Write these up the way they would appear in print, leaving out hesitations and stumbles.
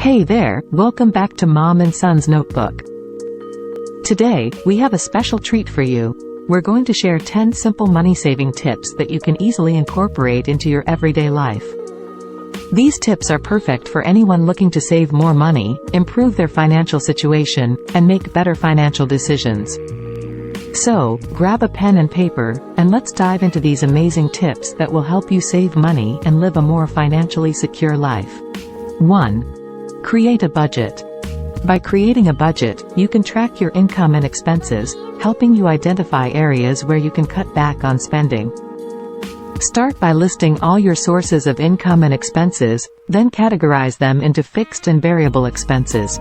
Hey there, welcome back to Mom and Son's Notebook. Today, we have a special treat for you. We're going to share 10 simple money-saving tips that you can easily incorporate into your everyday life. These tips are perfect for anyone looking to save more money, improve their financial situation, and make better financial decisions. So, grab a pen and paper, and let's dive into these amazing tips that will help you save money and live a more financially secure life. 1. Create a budget. By creating a budget, you can track your income and expenses, helping you identify areas where you can cut back on spending. Start by listing all your sources of income and expenses, then categorize them into fixed and variable expenses.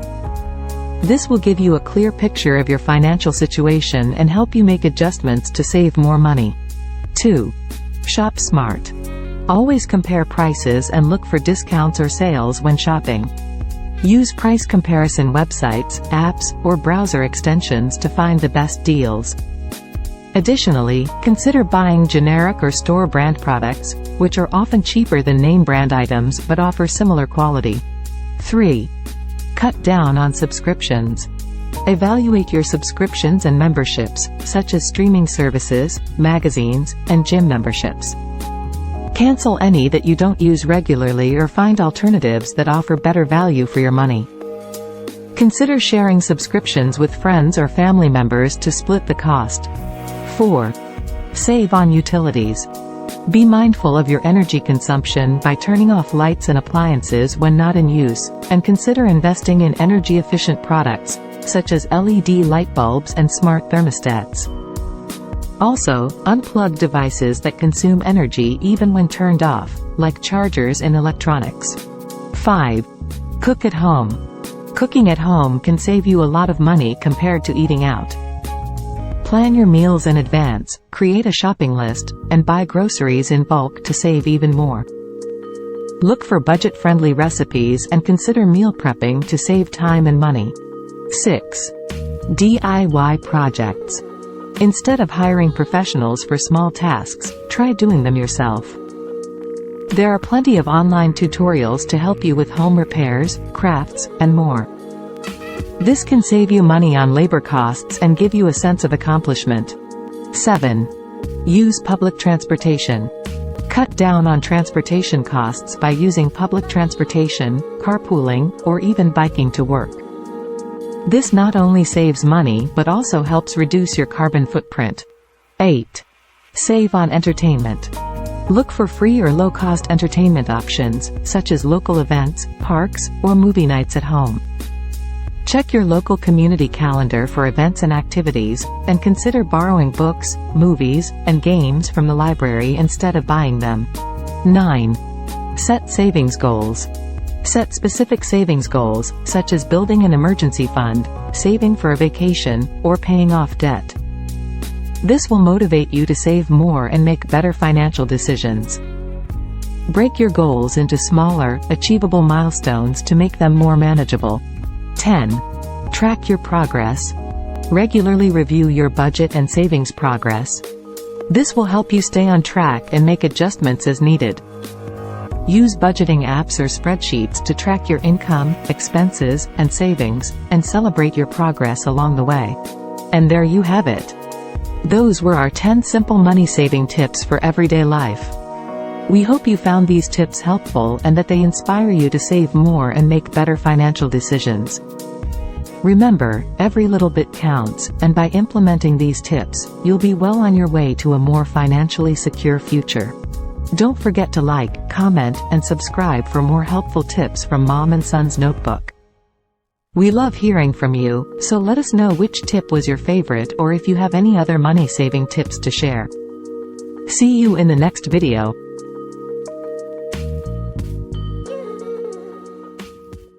This will give you a clear picture of your financial situation and help you make adjustments to save more money. 2. Shop smart. Always compare prices and look for discounts or sales when shopping. Use price comparison websites, apps, or browser extensions to find the best deals. Additionally, consider buying generic or store brand products, which are often cheaper than name brand items but offer similar quality. 3. Cut down on subscriptions. Evaluate your subscriptions and memberships, such as streaming services, magazines, and gym memberships. Cancel any that you don't use regularly or find alternatives that offer better value for your money. Consider sharing subscriptions with friends or family members to split the cost. 4. Save on utilities. Be mindful of your energy consumption by turning off lights and appliances when not in use, and consider investing in energy-efficient products, such as LED light bulbs and smart thermostats. Also, unplug devices that consume energy even when turned off, like chargers and electronics. 5. Cook at home. Cooking at home can save you a lot of money compared to eating out. Plan your meals in advance, create a shopping list, and buy groceries in bulk to save even more. Look for budget-friendly recipes and consider meal prepping to save time and money. 6. DIY projects. Instead of hiring professionals for small tasks, try doing them yourself. There are plenty of online tutorials to help you with home repairs, crafts, and more. This can save you money on labor costs and give you a sense of accomplishment. 7. Use public transportation. Cut down on transportation costs by using public transportation, carpooling, or even biking to work. This not only saves money but also helps reduce your carbon footprint. 8. Save on entertainment. Look for free or low-cost entertainment options, such as local events, parks, or movie nights at home. Check your local community calendar for events and activities, and consider borrowing books, movies, and games from the library instead of buying them. 9. Set savings goals. Set specific savings goals, such as building an emergency fund, saving for a vacation, or paying off debt. This will motivate you to save more and make better financial decisions. Break your goals into smaller, achievable milestones to make them more manageable. 10. Track your progress. Regularly review your budget and savings progress. This will help you stay on track and make adjustments as needed. Use budgeting apps or spreadsheets to track your income, expenses, and savings, and celebrate your progress along the way. And there you have it. Those were our 10 simple money-saving tips for everyday life. We hope you found these tips helpful and that they inspire you to save more and make better financial decisions. Remember, every little bit counts, and by implementing these tips, you'll be well on your way to a more financially secure future. Don't forget to like, comment, and subscribe for more helpful tips from Mom and Son's Notebook. We love hearing from you, so let us know which tip was your favorite or if you have any other money-saving tips to share. See you in the next video.